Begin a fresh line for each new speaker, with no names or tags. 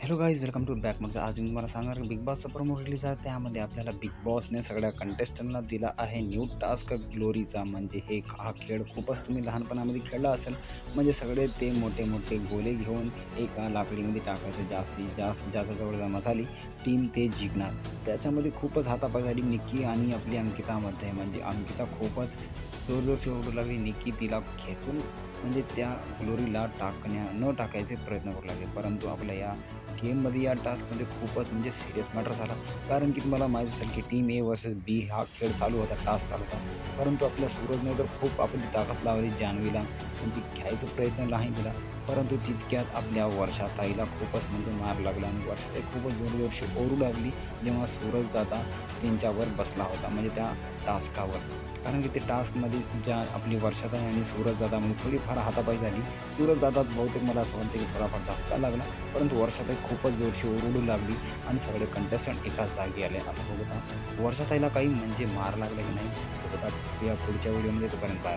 Hello guys, welcome to back. मग आज मी तुम्हाला सांगणार बिग बॉसचा प्रोमो रिलीज आहे. त्यामध्ये आपल्याला बिग बॉसने सगळ्या कंटेस्टंटला दिला आहे न्यू टास्क ग्लोरीचा. म्हणजे हा खेळ खूपच तुम्ही लहानपणामध्ये खेळला असेल. म्हणजे सगळे ते मोठे मोठे गोले घेऊन एका लाकडीमध्ये टाकायचं. जास्तीत जास्त जास्त जवळ जमा झाली टीम ते जिंकणार. त्याच्यामध्ये खूपच हातापाय झाली निक्की आणि आपली अंकितामध्ये. म्हणजे अंकिता खूपच जोरजोरशी ओरडू लागली. निक्की तिला खेचून म्हणजे त्या ग्लोरीला न टाकायचे प्रयत्न करू लागले. परंतु आपल्या या गेममध्ये या टास्कमध्ये खूपच म्हणजे सीरियस मॅटर झाला. कारण की तुम्हाला माहीत असेल की टीम ए वर्सेस बी हा खेळ चालू होता, टास्क चालू होता. परंतु आपल्या सूरजने तर खूप आपली ताकद लावली जान्हवीला, म्हणजे घ्यायचा प्रयत्न नाही दिला. परंतु तितक्यात आपल्या वर्षाताईला खूपच म्हणजे मार लागला आणि वर्षाताई खूपच जोरजोरशी ओरडू लागली जेव्हा सूरज दादा त्यांच्यावर बसला होता, म्हणजे त्या टास्कावर. कारण की ते टास्कमध्ये ज्या आपली वर्षाताई आणि सूरज दादामध्ये थोडीफार हातापाई झाली. सूरज दादा बहुतेक मला असं वाटतं की थोडाफार धक्का लागला. परंतु वर्षाताई खूपच जोरशी ओरडू लागली आणि सगळे कंटेस्टंट एकाच जागी आले. आता बघू आता वर्षाताईला काही म्हणजे मार लागला की नाही, ते बघा या पुढच्या व्हिडिओमध्ये. तोपर्यंत बाय.